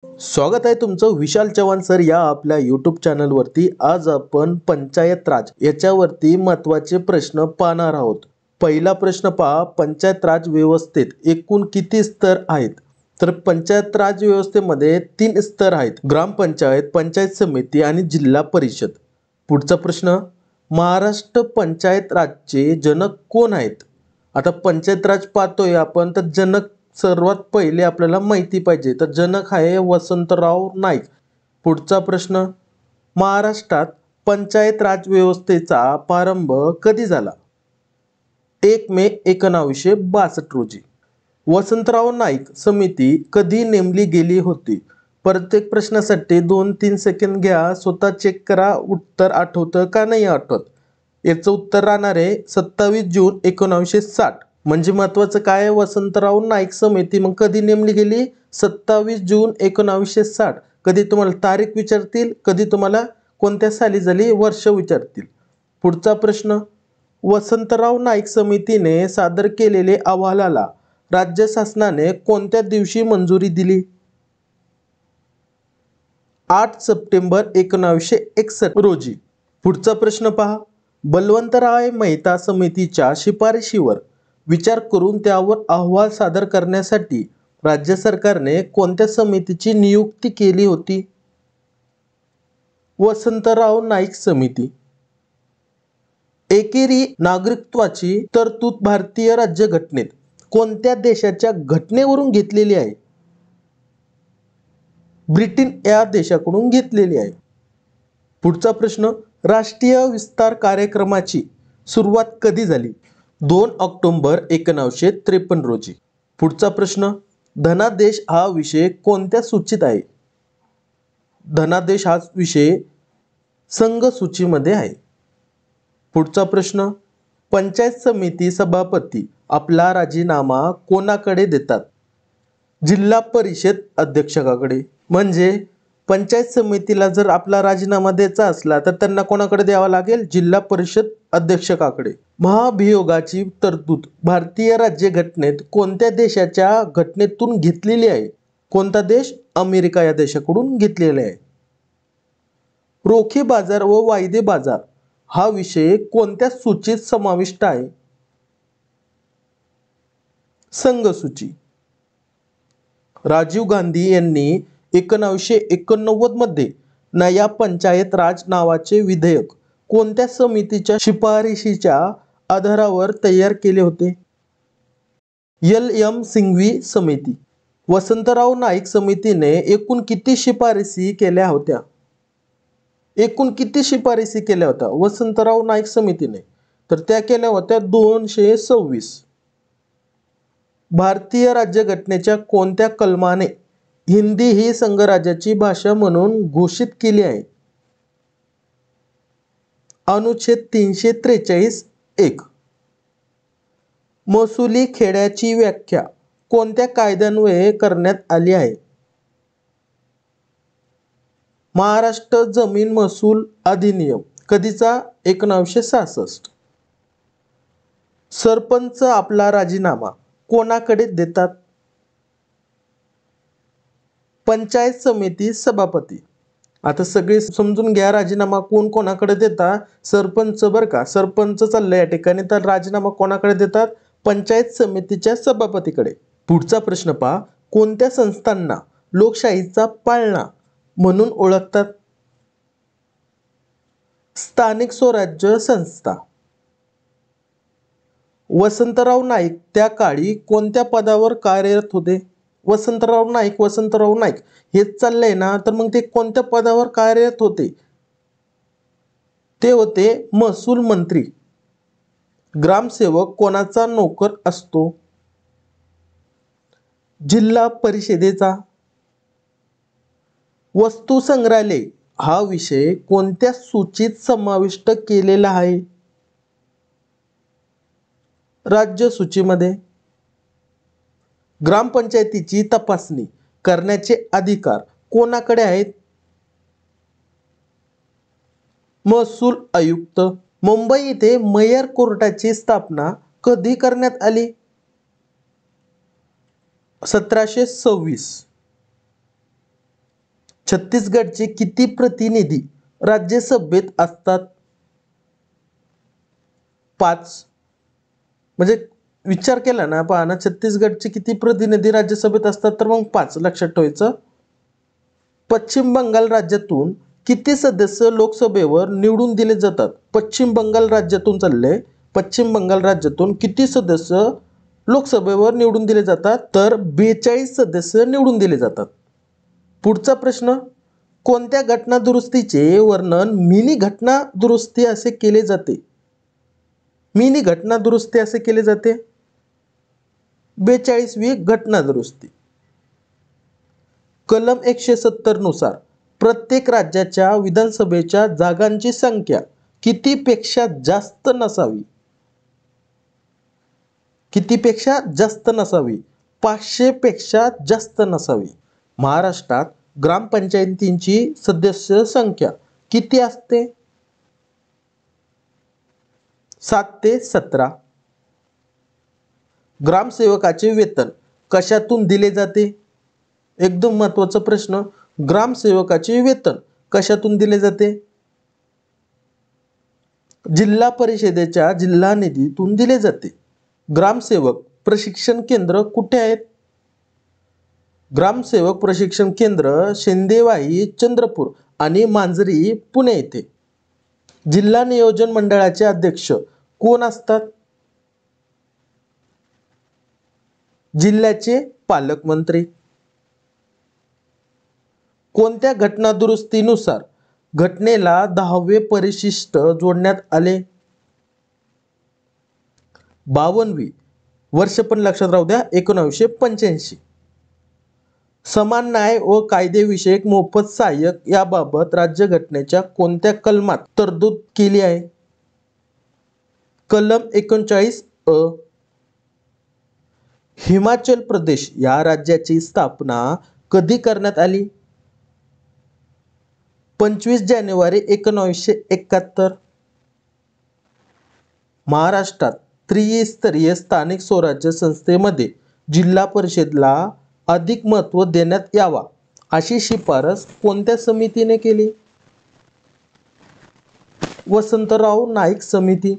स्वागत आहे तुमचं विशाल चव्हाण सर या आपल्या यूट्यूब चॅनलवरती। आज आपण पंचायत राज याच्यावरती महत्त्वाचे प्रश्न पाहणार आहोत। पहिला प्रश्न पहा, पंचायत राज व्यवस्थेत एकूण किती स्तर आहेत? तर पंचायत राज व्यवस्थेमध्ये 3 स्तर आहेत, ग्रामपंचायत, पंचायत समिती आणि जिल्हा परिषद। पुढचा प्रश्न, महाराष्ट्र पंचायत राजचे जनक कोण आहेत? आता पंचायत राज पाहतोय आपण, तर जनक सर्वात पहिले आपल्याला माहिती पाहिजे, तर जनक आहे वसंतराव नाईक। पुढचा प्रश्न, महाराष्ट्रात पंचायत राज व्यवस्थेचा प्रारंभ कधी झाला? 1 मे 1962 रोजी। वसंतराव नाईक समिती कधी नेमली गेली होती? प्रत्येक प्रश्नासाठी 2-3 सेकंद घ्या, स्वतः चेक करा उत्तर आठवतं का नाही आठवत। याचं उत्तर राहणार आहे 27 जून 1960। म्हणजे महत्त्वाचं काय, वसंतराव नाईक समिती मग कधी नेमली गेली? 27 जून 1960। कधी तुम्हाला तारीख विचारतील, कधी तुम्हाला कोणत्या साली झाली वर्ष विचारतील। पुढचा प्रश्न, वसंतराव नाईक समितीने सादर केलेले अहवालाला राज्य शासनाने कोणत्या दिवशी मंजुरी दिली? 8 सप्टेंबर 1961 रोजी। पुढचा प्रश्न पहा, बलवंतराय मेहता समितीच्या शिफारशीवर विचार करून त्यावर अहवाल सादर करण्यासाठी राज्य सरकारने कोणत्या समितीची नियुक्ती केली होती? वसंतराव नाईक समिती। एकेरी नागरिकत्वाची तरतूद भारतीय राज्यघटनेत कोणत्या देशाच्या घटनेवरून घेतलेली आहे? ब्रिटन या देशाकडून घेतलेली आहे। पुढचा प्रश्न, राष्ट्रीय विस्तार कार्यक्रमाची सुरुवात कधी झाली? 2 ऑक्टोबर 1953 रोजी। पुढचा प्रश्न, धनादेश हा विषय कोणत्या सूचीत आहे? धनादेश हा विषय संघ सूचीमध्ये आहे। पुढचा प्रश्न, पंचायत समिती सभापती आपला राजीनामा कोणाकडे देतात? जिल्हा परिषद अध्यक्षाकडे। म्हणजे पंचायत समितीला जर आपला राजीनामा द्यायचा असला तर त्यांना कोणाकडे द्यावा लागेल? जिल्हा परिषद अध्यक्षाकडे। महाभियोगाची तरतूद भारतीय राज्यघटनेत कोणत्या देशाच्या घटनेतून घेतलेली आहे? कोणता देश? अमेरिका या देशाकडून घेतलेला आहे। रोखे बाजार व वायदे बाजार हा विषय कोणत्या सूचीत समाविष्ट आहे? संघ सूची। राजीव गांधी यांनी 1989 मध्ये नया पंचायत राज नावाचे विधेयक कोणत्या समितीच्या शिफारशीच्या आधारावर तयार केले होते? LM सिंघवी समिती। वसंतराव नाईक समितीने एकूण किती शिफारसी केल्या होत्या? एकूण किती शिफारसी केल्या होत्या वसंतराव नाईक समितीने? तर त्या केल्या होत्या 226। भारतीय राज्यघटनेच्या कोणत्या कलमाने हिंदी ही संघराज्याची भाषा म्हणून घोषित केली आहे? अनुच्छेद 343(1). महसुली खेड्याची व्याख्या कोणत्या कायद्यान्वये करण्यात आली आहे? महाराष्ट्र जमीन महसूल अधिनियम। कधीचा? 1966। सरपंच आपला राजीनामा कोणाकडे देतात? पंचायत समिती सभापती। आता सगळे समजून घ्या, राजीनामा कोण कोणाकडे देतात? सरपंच बरं का, सरपंच चाललंय या ठिकाणी, तर राजीनामा कोणाकडे देतात? पंचायत समितीच्या सभापतीकडे। पुढचा प्रश्न पहा, कोणत्या संस्थांना लोकशाहीचा पाळणा म्हणून ओळखतात? स्थानिक स्वराज्य संस्था। वसंतराव नाईक त्या काळी कोणत्या पदावर कार्यरत होते? वसंतराव नाईक हेच चाललंय ना, तर मग ते कोणत्या पदावर कार्यरत होते? ते होते महसूल मंत्री। ग्रामसेवक कोणाचा नोकर असतो? जिल्हा परिषदेचा। वस्तू संग्रहालय हा विषय कोणत्या सूचीत समाविष्ट केलेला आहे? राज्य सूचीमध्ये। ग्रामपंचायतीची तपासणी करण्याचे अधिकार कोणाकडे आहेत? महसूल आयुक्त। मुंबई येथे मेयर कोर्टाची स्थापना कधी करण्यात आली? 1726। छत्तीसगडचे किती प्रतिनिधी राज्यसभेत असतात? 5. म्हणजे विचार केला ना, पहा ना, छत्तीसगडचे किती प्रतिनिधी राज्यसभेत असतात, तर मग 5 लक्षात ठेवायचं. पश्चिम बंगाल राज्यातून किती सदस्य लोकसभेवर निवडून दिले जातात? पश्चिम बंगाल राज्यातून चालले, पश्चिम बंगाल राज्यातून किती सदस्य लोकसभेवर निवडून दिले जातात? तर 42 सदस्य निवडून दिले जातात. पुढचा प्रश्न, कोणत्या घटना दुरुस्तीचे वर्णन मिनी घटना दुरुस्ती असे केले जाते? मिनी घटना दुरुस्ती असे केले जाते. 42वी घटना दुरुस्ती. कलम 170 नुसार प्रत्येक राज्याच्या विधानसभेच्या जागांची संख्या कितीपेक्षा जास्त नसावी? कितीपेक्षा जास्त नसावी? 500 पेक्षा जास्त नसावी. महाराष्ट्रात ग्रामपंचायतींची सदस्य संख्या किती असते? 7 ते 17. ग्रामसेवकाचे वेतन कशातून दिले जाते? एकदम महत्त्वाचा प्रश्न, ग्रामसेवकाचे वेतन कशातून दिले जाते? जिल्हा परिषदेच्या जिल्हा निधीतून दिले जाते. ग्रामसेवक प्रशिक्षण केंद्र कुठे आहेत? ग्रामसेवक प्रशिक्षण केंद्र शेंदेवाही चंद्रपूर आणि मांजरी पुणे येथे. जिल्हा नियोजन मंडळाचे अध्यक्ष कोण असतात? जिल्ह्याचे पालकमंत्री. कोणत्या घटना दुरुस्तीनुसार घटनेला 10वे परिशिष्ट जोडण्यात आले? 52वी. वर्ष पण लक्षात राहू द्या, 1985. समान न्याय व कायदेविषयक मोफत सहाय्यक याबाबत राज्यघटनेच्या कोणत्या कलमात तरतूद केली आहे? कलम 39 अ. हिमाचल प्रदेश या राज्याची स्थापना कधी करण्यात आली? 25 जानेवारी 1971. महाराष्ट्रात त्रिस्तरीय स्थानिक स्वराज्य संस्थेमध्ये जिल्हा परिषदेला अधिक महत्त्व देण्यात यावा अशी शिफारस कोणत्या समितीने केली? वसंतराव नाईक समिती.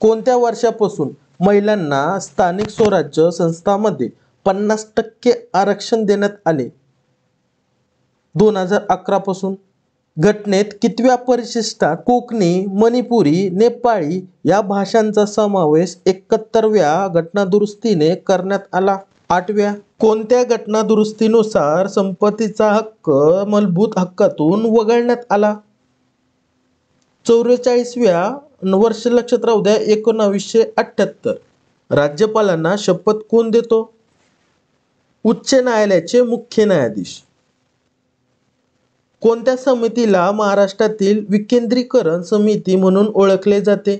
कोणत्या वर्षापासून महिलांना स्थानिक स्वराज्य संस्थांमध्ये 50% आरक्षण देण्यात आले? 2011 पासून. घटनेत कितव्या परिशिष्टात कोकणी, मणिपुरी, नेपाळी या भाषांचा समावेश 71व्या घटनादुरुस्तीने करण्यात आला? 8व्या. कोणत्या घटना दुरुस्तीनुसार संपत्तीचा हक्क मूलभूत हक्कातून वगळण्यात आला? 44व्या. वर्ष लक्षात राहू द्या, 1978. राज्यपालांना शपथ कोण देतो? उच्च न्यायालयाचे मुख्य न्यायाधीश. कोणत्या समितीला महाराष्ट्रातील विकेंद्रीकरण समिती म्हणून ओळखले जाते?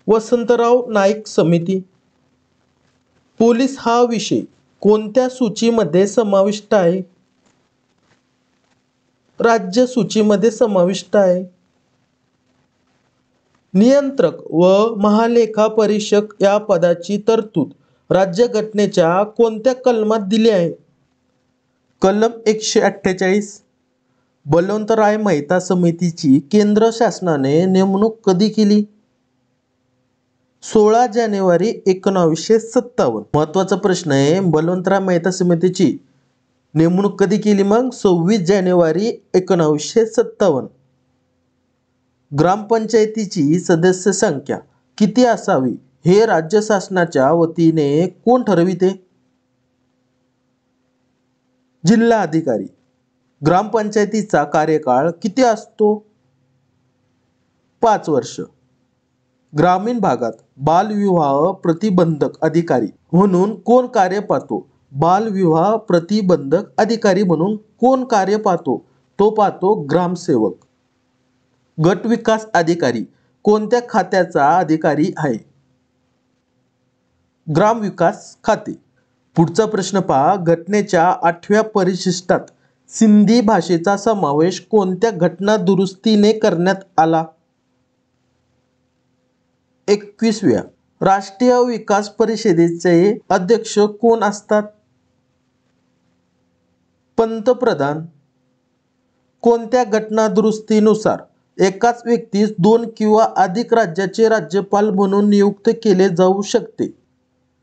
वसंतराव नाईक समिती. पोलीस हा विषय कोणत्या सूचीमध्ये समाविष्ट आहे? राज्य सूचीमध्ये समाविष्ट आहे. नियंत्रक व महालेखापरीक्षक या पदाची तरतूद राज्यघटनेच्या कोणत्या कलमात दिली आहे? कलम 148. बलवंतराय मेहता समितीची केंद्र शासनाने नेमणूक कधी केली? 16 जानेवारी 1957. महत्त्वाचा प्रश्न आहे, बलवंतराय मेहता समितीची नेमणूक कधी केली? मग 26 जानेवारी 1957. ग्रामपंचायतीची सदस्य संख्या किती असावी हे राज्य शासनाच्या वतीने कोण ठरविते? जिल्हा अधिकारी. ग्रामपंचायतीचा कार्यकाळ किती असतो? 5 वर्ष. ग्रामीण भागात बालविवाह प्रतिबंधक अधिकारी म्हणून कोण कार्य पाहतो? बालविवाह प्रतिबंधक अधिकारी म्हणून कोण कार्य पाहतो? तो पाहतो ग्रामसेवक. गट विकास अधिकारी कोणत्या खात्याचा अधिकारी आहे? ग्रामविकास खाते. पुढचा प्रश्न पहा, घटनेच्या 8व्या परिशिष्टात सिंधी भाषेचा समावेश कोणत्या घटना दुरुस्तीने करण्यात आला? 21व्या. राष्ट्रीय विकास परिषदेचे अध्यक्ष कोण असतात? पंतप्रधान कोणत्या घटना दुरुस्तीनुसार एकाच व्यक्तीस 2 किंवा अधिक राज्याचे राज्यपाल म्हणून नियुक्त केले जाऊ शकते?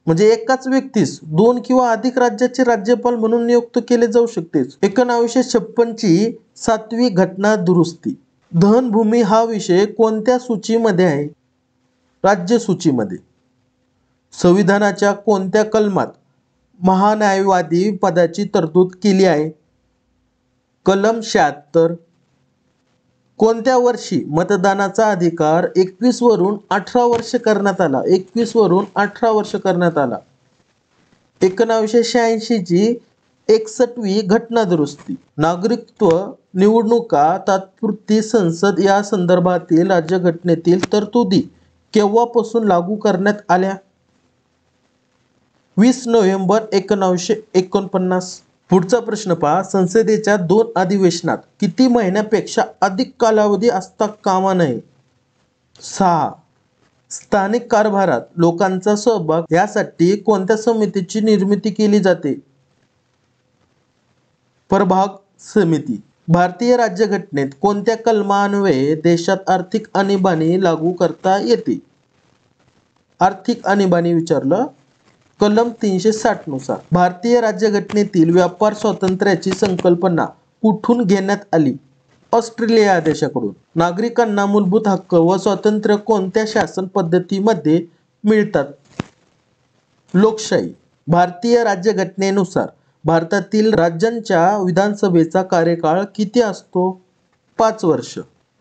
म्हणजे एकाच व्यक्तीस 2 किंवा अधिक राज्याचे राज्यपाल म्हणून नियुक्त केले जाऊ शकते. 1956 ची 7वी घटना दुरुस्ती. धनभूमी हा विषय कोणत्या सूचीमध्ये आहे? राज्य सूचीमध्ये. संविधानाच्या कोणत्या कलमात महान्यायवादी पदाची तरतूद केली आहे? कलम 76. कोणत्या वर्षी मतदानाचा अधिकार 21 वरून 18 वर्ष करण्यात आला? 21 वरून 18 वर्ष करण्यात आला. 1986 ची 61वी घटना दुरुस्ती. नागरिकत्व निवडणुका तात्पुरती संसद या संदर्भातील राज्यघटनेतील तरतुदी केव्हापासून लागू करण्यात आल्या? 20 नोव्हेंबर 1949. पुढचा प्रश्न पहा. संसदेच्या 2 अधिवेशनात किती महिन्यापेक्षा अधिक कालावधी असता कामा नये? 6. स्थानिक कारभारात लोकांचा सहभाग यासाठी कोणत्या समितीची निर्मिती केली जाते? प्रभाग समिती. भारतीय राज्यघटनेत कोणत्या कलमान्वये देशात आर्थिक आणीबाणी लागू करता येते? आर्थिक आणीबाणी विचारलं. कलम 360 नुसार. भारतीय राज्यघटनेतील व्यापार स्वातंत्र्याची संकल्पना कुठून घेण्यात आली? ऑस्ट्रेलिया देशाकडून. नागरिकांना मूलभूत हक्क व स्वातंत्र्य कोणत्या शासन पद्धतीमध्ये मिळतात? लोकशाही. भारतीय राज्यघटनेनुसार भारतातील राज्यांच्या विधानसभेचा कार्यकाळ किती असतो? 5 वर्ष.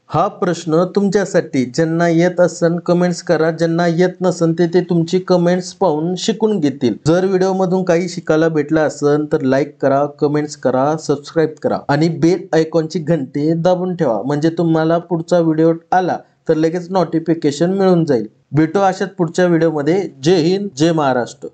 हा प्रश्न तुमच्यासाठी. ज्यांना येत असेल कमेंट्स करा, ज्यांना येत नसेल ते तुमची कमेंट्स पाहून शिकून घेतील. जर व्हिडिओमधून काही शिकायला भेटलं असेल तर लाईक करा, कमेंट्स करा, सबस्क्राईब करा आणि बेल आयकॉनची घंटी दाबून ठेवा, म्हणजे तुम्हाला पुढचा व्हिडिओ आला तर लगेच नोटिफिकेशन मिळून जाईल. भेटू अशाच पुढच्या व्हिडिओमध्ये. जय हिंद, जय महाराष्ट्र.